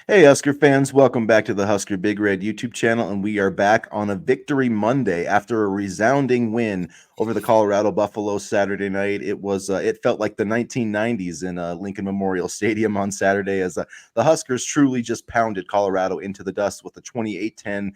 Hey, Husker fans, welcome back to the Husker Big Red YouTube channel, and we are back on a Victory Monday after a resounding win over the Colorado Buffaloes Saturday night. It felt like the 1990s in Lincoln Memorial Stadium on Saturday as the Huskers truly just pounded Colorado into the dust with a 28-10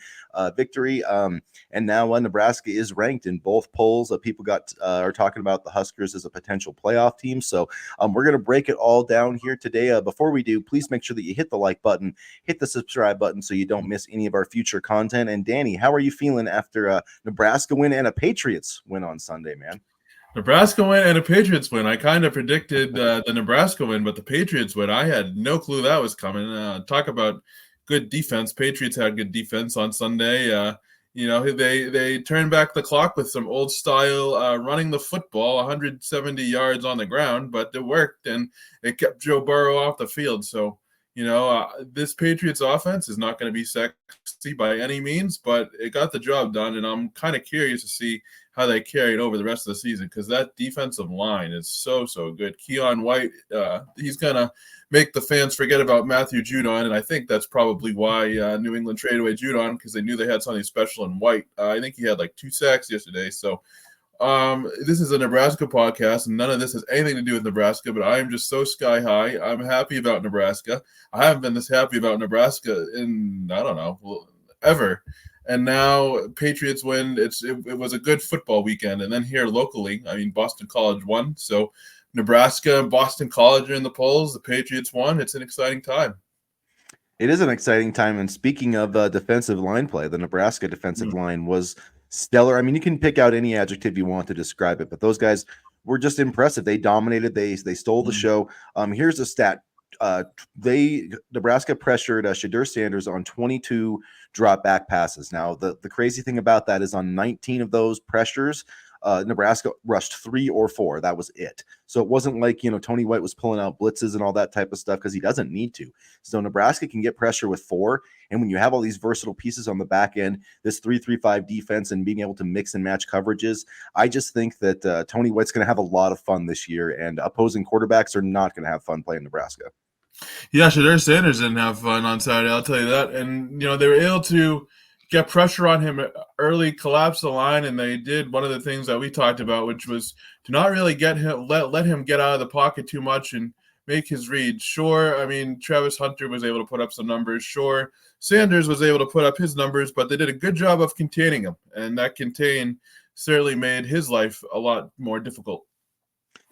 victory. And now Nebraska is ranked in both polls. People are talking about the Huskers as a potential playoff team. So we're going to break it all down here today. Before we do, please make sure that you hit the like button, hit the subscribe button so you don't miss any of our future content. And Danny, how are you feeling after a Nebraska win and a Patriots win on Sunday, man? Nebraska win and a Patriots win. I kind of predicted the Nebraska win, but the Patriots win, I had no clue that was coming. Talk about good defense. Patriots had good defense on Sunday. They turned back the clock with some old style running the football, 170 yards on the ground, but it worked and it kept Joe Burrow off the field. So, this Patriots offense is not going to be sexy by any means, but it got the job done, and I'm kind of curious to see how they carry it over the rest of the season because that defensive line is so good. Keon White, he's going to make the fans forget about Matthew Judon, and I think that's probably why New England traded away Judon because they knew they had something special in White. I think he had like 2 sacks yesterday, so this is a Nebraska podcast, and none of this has anything to do with Nebraska, but I am just so sky high. I'm happy about Nebraska. I haven't been this happy about Nebraska in, I don't know, ever. And now Patriots win. It was a good football weekend. And then here locally, I mean, Boston College won. So Nebraska and Boston College are in the polls. The Patriots won. It's an exciting time. It is an exciting time. And speaking of defensive line play, the Nebraska defensive line was stellar. I mean, you can pick out any adjective you want to describe it, but those guys were just impressive. They dominated. They stole the show. Here's a stat. Nebraska pressured Shadur Sanders on 22 drop back passes. Now, the crazy thing about that is on 19 of those pressures, Nebraska rushed 3 or 4. That was it. So it wasn't like, Tony White was pulling out blitzes and all that type of stuff because he doesn't need to. So Nebraska can get pressure with 4. And when you have all these versatile pieces on the back end, this 3-3-5 defense and being able to mix and match coverages, I just think that Tony White's going to have a lot of fun this year, and opposing quarterbacks are not going to have fun playing Nebraska. Yeah, Shadur Sanders didn't have fun on Saturday, I'll tell you that. And, they were able to get pressure on him early, collapse the line, and they did one of the things that we talked about, which was to not really let him get out of the pocket too much and make his read. Sure, I mean, Travis Hunter was able to put up some numbers. Sure, Sanders was able to put up his numbers, but they did a good job of containing him, and that contain certainly made his life a lot more difficult.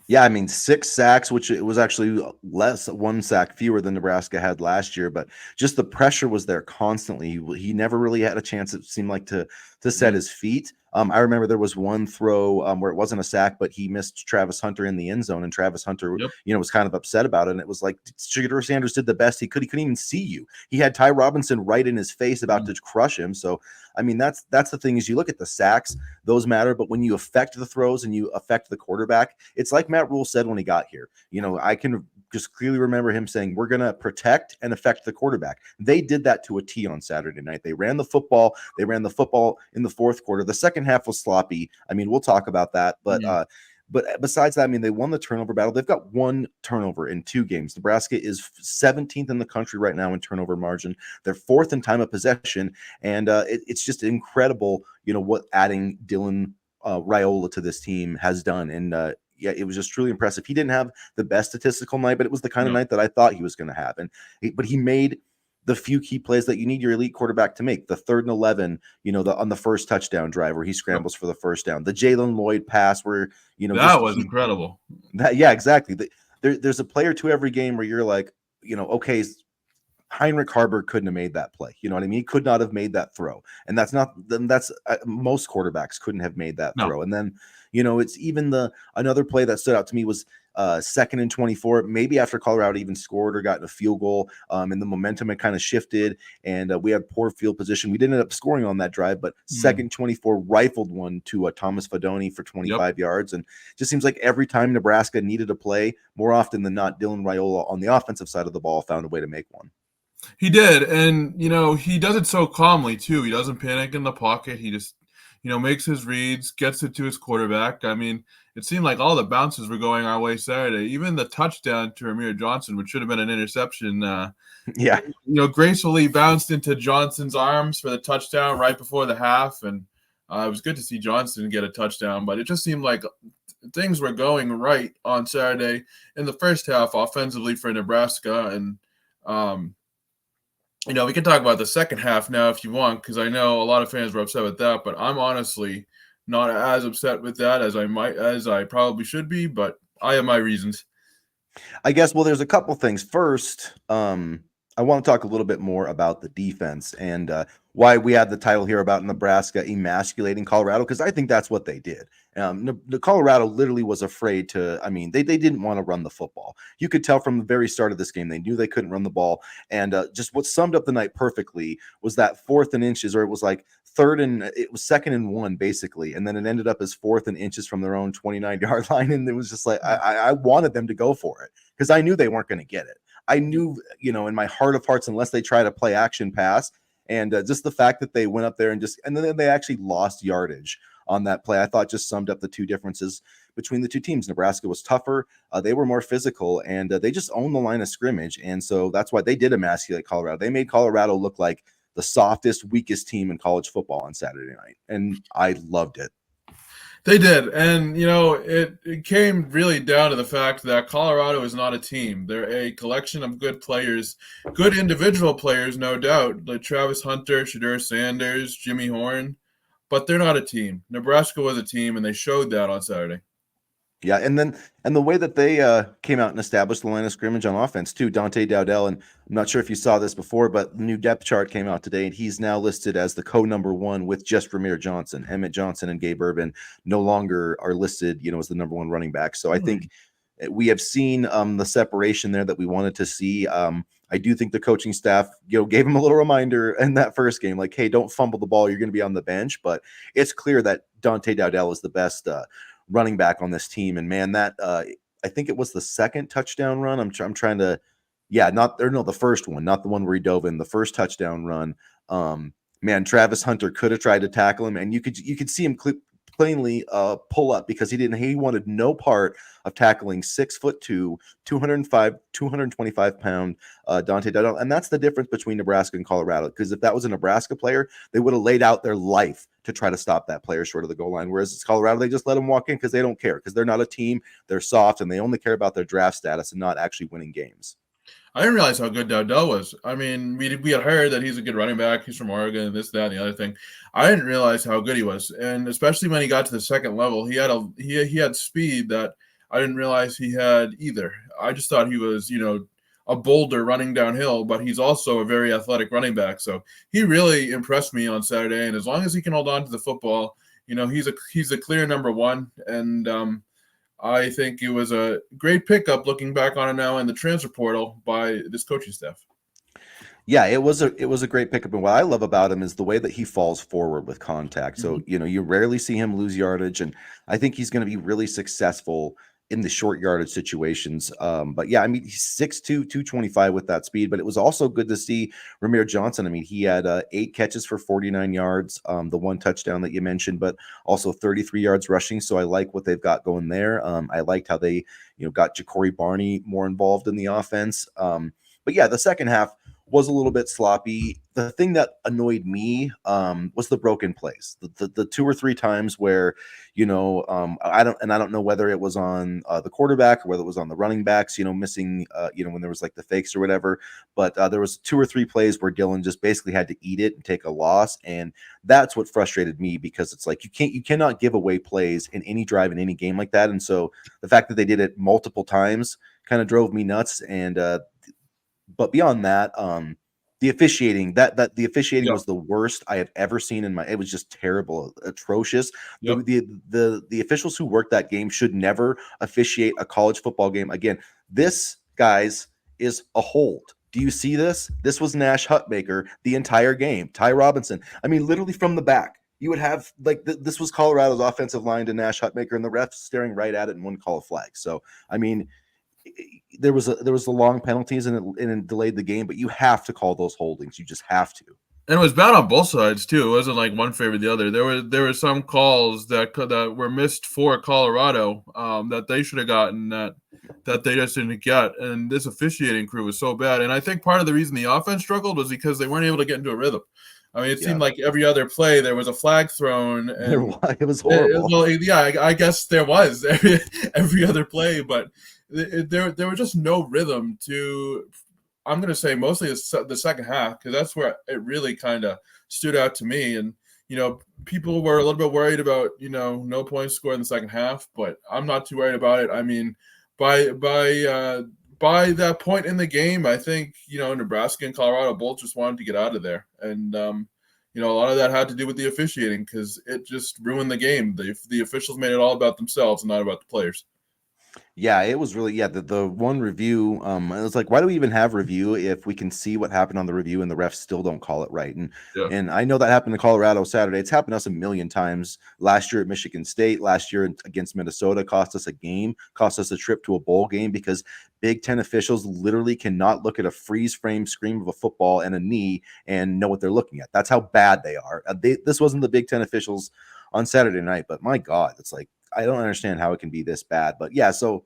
Yeah, I mean, 6 sacks, which it was actually 1 sack fewer than Nebraska had last year, but just the pressure was there constantly. He never really had a chance, it seemed like, to set his feet. I remember there was one throw where it wasn't a sack, but he missed Travis Hunter in the end zone, and Travis Hunter, was kind of upset about it. And it was like Shadur Sanders did the best he could. He couldn't even see you. He had Ty Robinson right in his face about to crush him. So, I mean, that's the thing is you look at the sacks, those matter, but when you affect the throws and you affect the quarterback, it's like Matt Rule said when he got here. I can just clearly remember him saying, we're going to protect and affect the quarterback. They did that to a T on Saturday night. They ran the football. They ran the football in the fourth quarter. The second half was sloppy. I mean, we'll talk about that. But besides that, I mean, they won the turnover battle. They've got 1 turnover in 2 games. Nebraska is 17th in the country right now in turnover margin. They're 4th in time of possession. And it's just incredible, what adding Dylan Raiola to this team has done. And yeah, it was just truly impressive. He didn't have the best statistical night, but it was the kind of night that I thought he was going to have. But he made the few key plays that you need your elite quarterback to make. The 3rd and 11, on the first touchdown drive where he scrambles for the first down. The Jalen Lloyd pass where, that was incredible. Yeah, exactly. There's a play or two every game where you're like, okay, Heinrich Haarberg couldn't have made that play. You know what I mean? He could not have made that throw. And that's most quarterbacks couldn't have made that throw. And then, it's even another play that stood out to me was 2nd and 24, maybe after Colorado even scored or gotten a field goal, and the momentum had kind of shifted, and we had poor field position. We didn't end up scoring on that drive, but 2nd 24 rifled one to Thomas Fedoni for 25 yards, and just seems like every time Nebraska needed a play, more often than not, Dylan Raiola on the offensive side of the ball found a way to make one. He did, and he does it so calmly too. He doesn't panic in the pocket. He just makes his reads, gets it to his quarterback. I mean, it seemed like all the bounces were going our way Saturday. Even the touchdown to Ramir Johnson, which should have been an interception, Yeah. gracefully bounced into Johnson's arms for the touchdown right before the half. And it was good to see Johnson get a touchdown, but it just seemed like things were going right on Saturday in the first half offensively for Nebraska. And, we can talk about the second half now if you want, because I know a lot of fans were upset with that, but I'm honestly not as upset with that as I probably should be, but I have my reasons. I guess, well, there's a couple things. First, I want to talk a little bit more about the defense and why we had the title here about Nebraska emasculating Colorado, because I think that's what they did. The Colorado literally was afraid to, I mean, they didn't want to run the football. You could tell from the very start of this game, they knew they couldn't run the ball. And just what summed up the night perfectly was that 4th and inches, or it was like it was 2nd and 1 basically. And then it ended up as 4th and inches from their own 29-yard line. And it was just like, I wanted them to go for it because I knew they weren't going to get it. I knew, in my heart of hearts, unless they try to play action pass, and just the fact that they went up there and then they actually lost yardage on that play, I thought just summed up the two differences between the two teams. Nebraska was tougher, they were more physical, and they just owned the line of scrimmage, and so that's why they did emasculate Colorado. They made Colorado look like the softest, weakest team in college football on Saturday night, and I loved it. They did. And, it came really down to the fact that Colorado is not a team. They're a collection of good players, good individual players, no doubt, like Travis Hunter, Shedeur Sanders, Jimmy Horn, but they're not a team. Nebraska was a team, and they showed that on Saturday. Yeah, and the way that they came out and established the line of scrimmage on offense too, Dante Dowdell, and I'm not sure if you saw this before, but the new depth chart came out today, and he's now listed as the co-number 1 with just Ramir Johnson. Emmett Johnson and Gabe Urban no longer are listed, as the number 1 running back. So I think we have seen the separation there that we wanted to see. I do think the coaching staff, gave him a little reminder in that first game, like, hey, don't fumble the ball, you're going to be on the bench. But it's clear that Dante Dowdell is the best running back on this team. And man, that I think it was the second touchdown run. I'm trying to, the first one, not the one where he dove in, the first touchdown run. Man, Travis Hunter could have tried to tackle him, and you could see him plainly pull up because he wanted no part of tackling 6'2", 225 pound Dante Dowdell. And that's the difference between Nebraska and Colorado, because if that was a Nebraska player, they would have laid out their life to try to stop that player short of the goal line. Whereas it's Colorado, they just let him walk in because they don't care, because they're not a team. They're soft, and they only care about their draft status and not actually winning games. I didn't realize how good Dowdell was. I mean, we had heard that he's a good running back. He's from Oregon, and this, that, and the other thing. I didn't realize how good he was, and especially when he got to the second level, he had speed that I didn't realize he had either. I just thought he was, a boulder running downhill, but he's also a very athletic running back. So he really impressed me on Saturday, and as long as he can hold on to the football, he's a clear number 1, and I think it was a great pickup looking back on it now in the transfer portal by this coaching staff. Yeah, it was a great pickup, and what I love about him is the way that he falls forward with contact. So, you rarely see him lose yardage, and I think he's going to be really successful in the short yardage situations. But yeah, I mean, he's 6'2", 225 with that speed, but it was also good to see Ramir Johnson. I mean, he had 8 catches for 49 yards, the 1 touchdown that you mentioned, but also 33 yards rushing. So I like what they've got going there. I liked how they, got Ja'Cory Barney more involved in the offense. But yeah, the second half was a little bit sloppy. The thing that annoyed me was the broken plays. The 2 or 3 times where, I don't know whether it was on the quarterback or whether it was on the running backs, missing, when there was like the fakes or whatever. But there was 2 or 3 plays where Dylan just basically had to eat it and take a loss, and that's what frustrated me, because it's like you cannot give away plays in any drive in any game like that. And so the fact that they did it multiple times kind of drove me nuts. And but beyond that, the officiating was the worst I have ever seen it was just terrible, atrocious. Yep. The officials who worked that game should never officiate a college football game again. This, guys, is a hold. Do you see this? This was Nash Hutmaker the entire game. Ty Robinson. I mean, literally from the back. You would have this was Colorado's offensive line to Nash Hutmaker, and the refs staring right at it and wouldn't call a flag. So, I mean, there was the long penalties, and it delayed the game, but you have to call those holdings. You just have to. And it was bad on both sides too. It wasn't like one favored the other. There were some calls that were missed for Colorado that they should have gotten that they just didn't get. And this officiating crew was so bad. And I think part of the reason the offense struggled was because they weren't able to get into a rhythm. I mean, it Yeah, seemed like every other play there was a flag thrown, and it was horrible. well, yeah, I guess there was every other play, but there was just no rhythm to. I'm going to say mostly the second half, because that's where it really kind of stood out to me. And, people were a little bit worried about, no points scored in the second half, but I'm not too worried about it. I mean, by that point in the game, I think, Nebraska and Colorado both just wanted to get out of there. And, a lot of that had to do with the officiating, because it just ruined the game. The officials made it all about themselves and not about the players. Yeah, it was really the one review, it was like, why do we even have review if we can see what happened on the review and the refs still don't call it right? Yeah. And I know that happened to Colorado Saturday. It's happened to us a million times. Last year at Michigan State, last year against Minnesota, cost us a game, cost us a trip to a bowl game, because Big Ten officials literally cannot look at a freeze frame screen of a football and a knee and know what they're looking at. That's how bad they are. This wasn't the Big Ten officials on Saturday night, but my God, it's like, I don't understand how it can be this bad. But yeah, so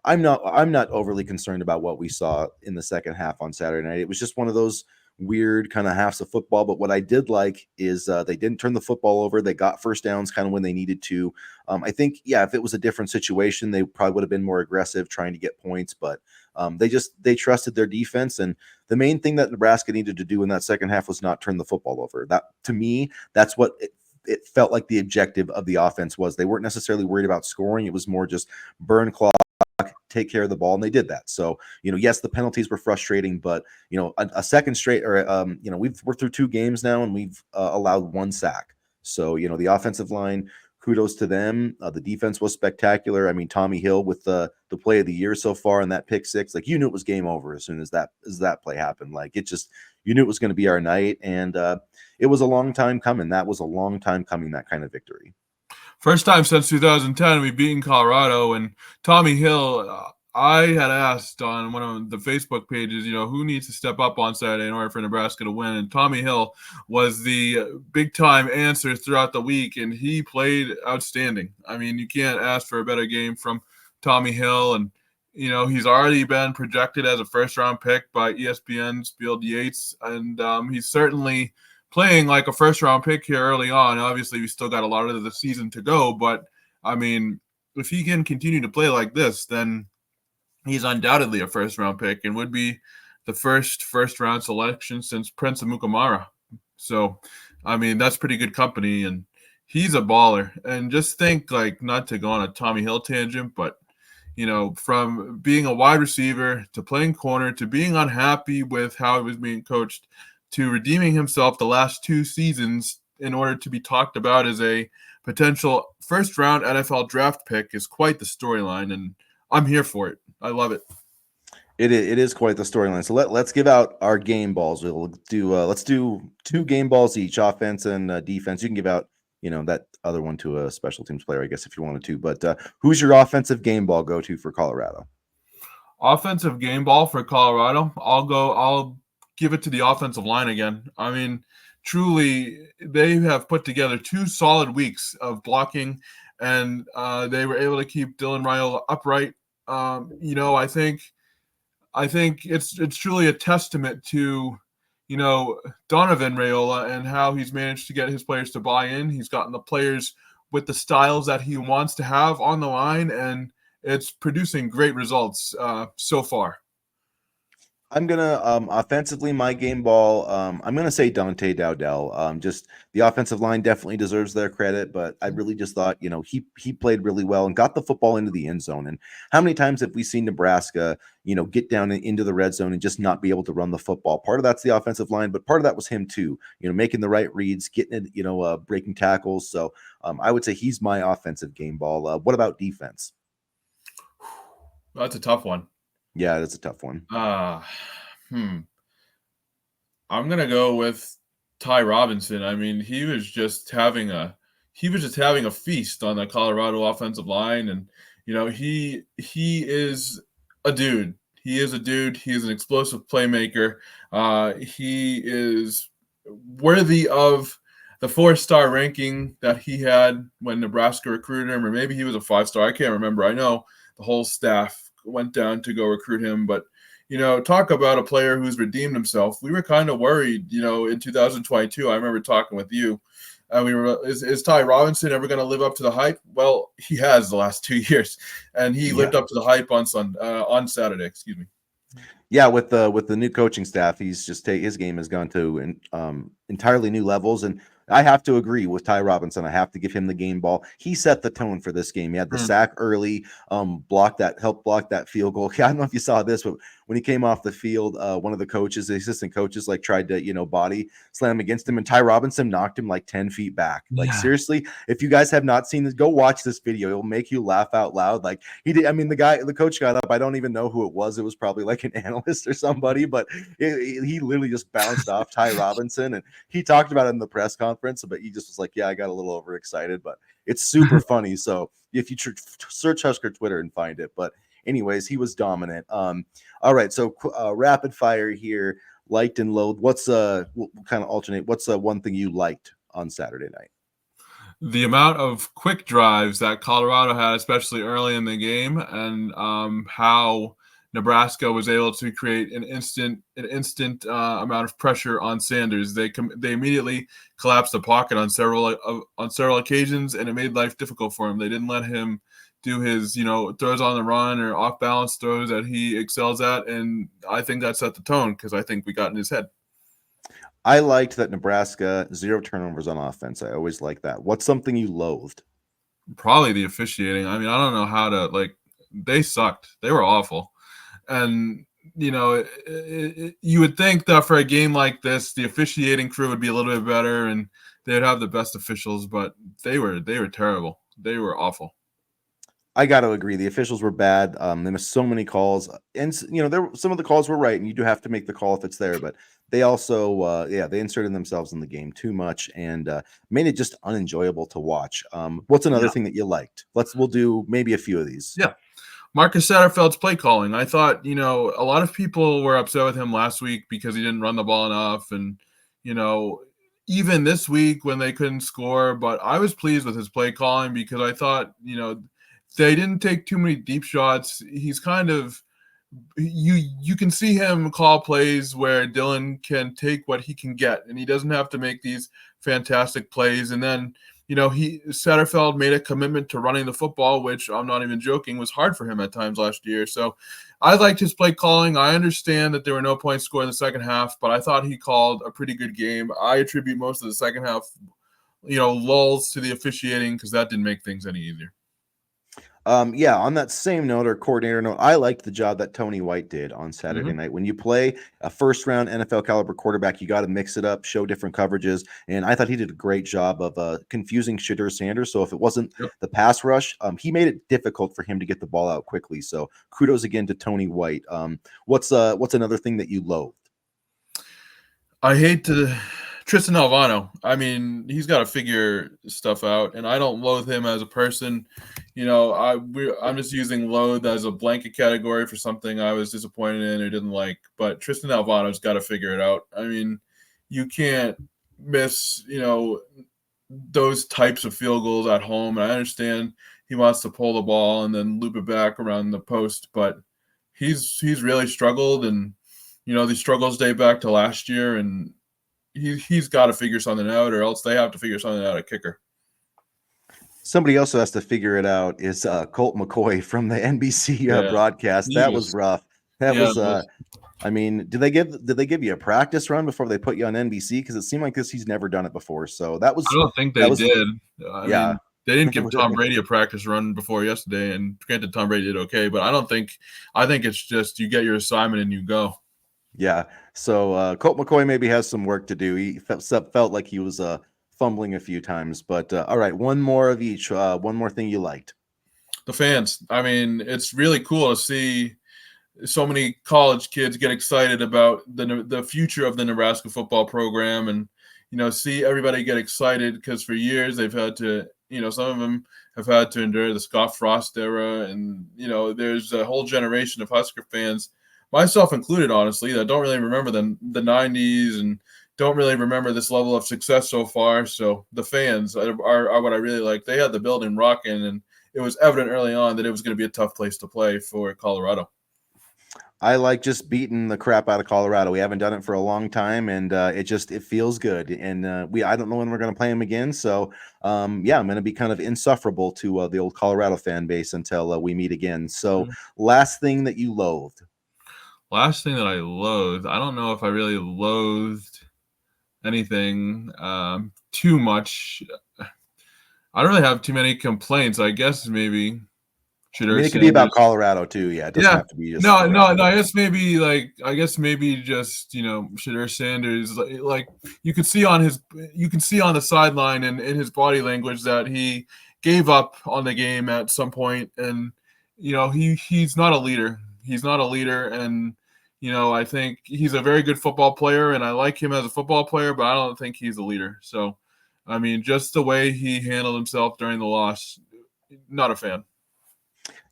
I'm not overly concerned about what we saw in the second half on Saturday night. It was just one of those weird kind of halves of football. But what I did like is they didn't turn the football over. They got first downs kind of when they needed to. I think, yeah, if it was a different situation, they probably would have been more aggressive trying to get points. But they trusted their defense. And the main thing that Nebraska needed to do in that second half was not turn the football over. That, to me, that's what it felt like the objective of the offense was. They weren't necessarily worried about scoring. It was more just burn clock, take care of the ball, and they did that. So, yes, the penalties were frustrating, but a second straight, or we're through two games now, and we've allowed one sack. So, the offensive line, kudos to them. The defense was spectacular. I mean, Tommy Hill with the play of the year so far, and that pick six, like, you knew it was game over as soon as that play happened. Like, it just, you knew it was going to be our night, and it was a long time coming. That was a long time coming, that kind of victory. First time since 2010 we've beaten Colorado. And Tommy Hill, I had asked on one of the Facebook pages, who needs to step up on Saturday in order for Nebraska to win. And Tommy Hill was the big time answer throughout the week, and he played outstanding. I mean, you can't ask for a better game from Tommy Hill. And he's already been projected as a first round pick by ESPN's Field Yates, and he's certainly playing like a first round pick here early on. Obviously, we still got a lot of the season to go, but I mean, if he can continue to play like this, then he's undoubtedly a first round pick and would be the first round selection since Prince Amukamara. So, I mean, that's pretty good company, and he's a baller. And just think, like, not to go on a Tommy Hill tangent, but from being a wide receiver to playing corner to being unhappy with how he was being coached to redeeming himself the last two seasons in order to be talked about as a potential first round NFL draft pick is quite the storyline, and I'm here for it. I love it. It is quite the storyline. So let's give out our game balls. We'll do let's do 2 game balls each, offense and defense. You can give out that other one to a special teams player, I guess, if you wanted to. But who's your offensive game ball go to for Colorado? Offensive game ball for Colorado. I'll give it to the offensive line again. I mean, truly, they have put together 2 solid weeks of blocking, and they were able to keep Dylan Raiola upright. I think it's truly a testament to Donovan Raiola and how he's managed to get his players to buy in. He's gotten the players with the styles that he wants to have on the line, and it's producing great results so far. I'm gonna offensively, my game ball. I'm gonna say Dante Dowdell. Just the offensive line definitely deserves their credit, but I really just thought he played really well and got the football into the end zone. And how many times have we seen Nebraska get down into the red zone and just not be able to run the football? Part of that's the offensive line, but part of that was him too. Making the right reads, getting it, breaking tackles. So I would say he's my offensive game ball. What about defense? That's a tough one. Yeah, that's a tough one. I'm gonna go with Ty Robinson. I mean, he was just having a feast on the Colorado offensive line, and he is a dude. He is a dude. He is an explosive playmaker. He is worthy of the 4-star ranking that he had when Nebraska recruited him, or maybe he was a 5-star. I can't remember. I know the whole staff went down to go recruit him, but talk about a player who's redeemed himself. We were kind of worried, in 2022. I remember talking with you. We were, is Ty Robinson ever going to live up to the hype? Well, he has the last 2 years, and he lived up to the hype on Saturday. Excuse me. Yeah, with the new coaching staff, he's just his game has gone to entirely new levels, and I have to agree with Ty Robinson. I have to give him the game ball. He set the tone for this game. He had the sack early, helped block that field goal. I don't know if you saw this, but when he came off the field, one of the assistant coaches, like tried to body slam against him, and Ty Robinson knocked him like 10 feet back. Like seriously, if you guys have not seen this, go watch this video. It'll make you laugh out loud. Like he did. I mean, the coach got up. I don't even know who it was. It was probably like an analyst or somebody, but he literally just bounced off Ty Robinson, and he talked about it in the press conference, but he just was like, yeah, I got a little overexcited, but it's super funny. So if you search Husker Twitter and find it, but anyways, he was dominant. All right. So rapid fire here, liked and loathed. We'll kind of alternate. What's one thing you liked on Saturday night? The amount of quick drives that Colorado had, especially early in the game, and how Nebraska was able to create an instant amount of pressure on Sanders. They immediately collapsed the pocket on several occasions, and it made life difficult for him. They didn't let him do his throws on the run or off balance throws that he excels at, and I think that set the tone because I think we got in his head. I liked that Nebraska 0 turnovers on offense. I always like that. What's something you loathed? Probably the officiating. I mean, I don't know how to they sucked. They were awful. And, you would think that for a game like this, the officiating crew would be a little bit better and they'd have the best officials, but they were terrible. They were awful. I got to agree. The officials were bad. They missed so many calls, and some of the calls were right, and you do have to make the call if it's there. But they also, they inserted themselves in the game too much and made it just unenjoyable to watch. What's another thing that you liked? We'll do maybe a few of these. Yeah, Marcus Satterfield's play calling. I thought a lot of people were upset with him last week because he didn't run the ball enough, and even this week when they couldn't score. But I was pleased with his play calling because I thought they didn't take too many deep shots. He's kind of you can see him call plays where Dylan can take what he can get, and he doesn't have to make these fantastic plays. And then Satterfield made a commitment to running the football, which I'm not even joking was hard for him at times last year. So I liked his play calling. I understand that there were no points scored in the second half, but I thought he called a pretty good game. I attribute most of the second half, lulls to the officiating because that didn't make things any easier. On that same note or coordinator note, I liked the job that Tony White did on Saturday night. When you play a first-round NFL caliber quarterback, you got to mix it up, show different coverages, and I thought he did a great job of confusing Shedeur Sanders. So if it wasn't the pass rush, he made it difficult for him to get the ball out quickly. So kudos again to Tony White. What's another thing that you loathed? I hate Tristan Alvano. I mean, he's got to figure stuff out, and I don't loathe him as a person. I'm just using loathe as a blanket category for something I was disappointed in or didn't like. But Tristan Alvano's got to figure it out. I mean, you can't miss, those types of field goals at home. And I understand he wants to pull the ball and then loop it back around the post, but he's really struggled, and these struggles date back to last year, and he's got to figure something out, or else they have to figure something out at kicker. Somebody else who has to figure it out is Colt McCoy from the NBC broadcast. That was rough. That was. I mean, did they give you a practice run before they put you on NBC? Because it seemed like he's never done it before. So that was. I don't think they did. I mean, they didn't give Tom Really? Brady a practice run before yesterday, and granted, Tom Brady did okay, but I think it's just you get your assignment and you go. Yeah. So Colt McCoy maybe has some work to do. He felt like he was fumbling a few times, but all right, one more of each. One more thing you liked. The fans. I mean, it's really cool to see so many college kids get excited about the future of the Nebraska football program, and see everybody get excited because for years they've had to, some of them have had to endure the Scott Frost era, and there's a whole generation of Husker fans, myself included, honestly, that don't really remember the 90s and don't really remember this level of success so far. So the fans are what I really like. They had the building rocking, and it was evident early on that it was going to be a tough place to play for Colorado. I like just beating the crap out of Colorado. We haven't done it for a long time, and it feels good. And I don't know when we're going to play them again. So yeah, I'm going to be kind of insufferable to the old Colorado fan base until we meet again. So last thing that you loathed. Last thing that I loathed, I don't know if I really loathed anything too much. I don't really have too many complaints. I guess maybe I mean, it could be about Colorado too. Yeah, it doesn't Yeah. have to be just No. I guess maybe just Shadur Sanders. Like you can see on the sideline and in his body language that he gave up on the game at some point, and he's not a leader. He's not a leader, and I think he's a very good football player, and I like him as a football player, but I don't think he's a leader. So, I mean, just the way he handled himself during the loss, not a fan.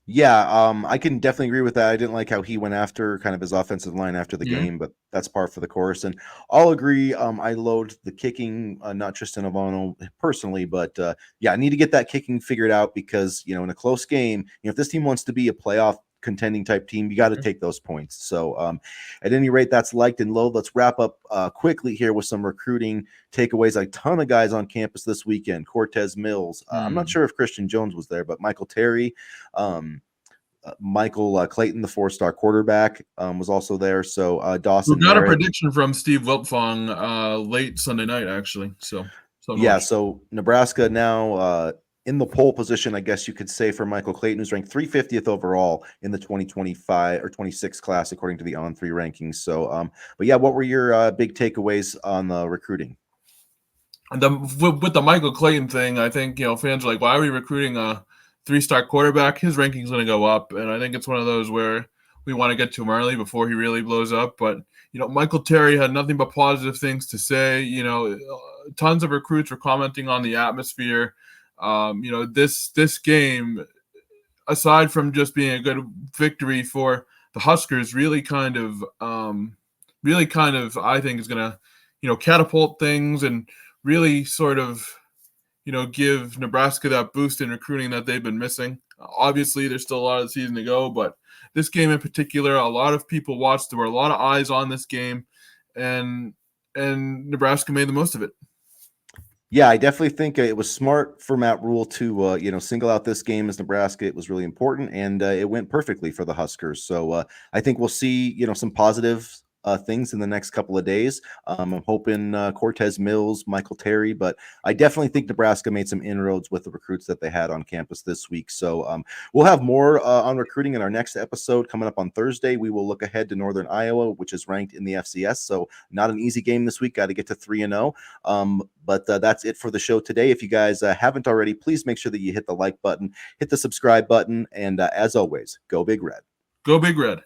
Yeah, I can definitely agree with that. I didn't like how he went after kind of his offensive line after the game, but that's par for the course. And I'll agree. I loathed the kicking, not Tristan Avano personally, but yeah, I need to get that kicking figured out because in a close game, if this team wants to be a playoff contending type team, you got to take those points. So at any rate, that's liked and loathed. Let's wrap up quickly here with some recruiting takeaways. A ton of guys on campus this weekend. Cortez Mills. I'm not sure if Christian Jones was there, but Michael Terry. Michael Clayton, the 4-star quarterback, was also there. So Dawson. We got a prediction from Steve Wiltfong late Sunday night, actually. So yeah, so Nebraska now in the pole position, I guess you could say, for Michael Clayton, who's ranked 350th overall in the 2025 or 26 class, according to the On3 rankings. So, but yeah, what were your big takeaways on the recruiting? With the Michael Clayton thing, I think fans are like, why are we recruiting a 3-star quarterback? His ranking's going to go up, and I think it's one of those where we want to get to him early before he really blows up. But Michael Terry had nothing but positive things to say. Tons of recruits were commenting on the atmosphere. This game, aside from just being a good victory for the Huskers, really kind of I think is going to catapult things and really sort of give Nebraska that boost in recruiting that they've been missing. Obviously, there's still a lot of the season to go, but this game in particular, a lot of people watched. There were a lot of eyes on this game, and Nebraska made the most of it. Yeah, I definitely think it was smart for Matt Rule to single out this game as Nebraska. It was really important, and it went perfectly for the Huskers. So I think we'll see some positive things in the next couple of days. I'm hoping Cortez Mills, Michael Terry, but I definitely think Nebraska made some inroads with the recruits that they had on campus this week. So we'll have more on recruiting in our next episode coming up on Thursday. We will look ahead to Northern Iowa, which is ranked in the FCS. So not an easy game this week. Got to get to 3-0. But that's it for the show today. If you guys haven't already, please make sure that you hit the like button, hit the subscribe button, and as always, go Big Red. Go Big Red.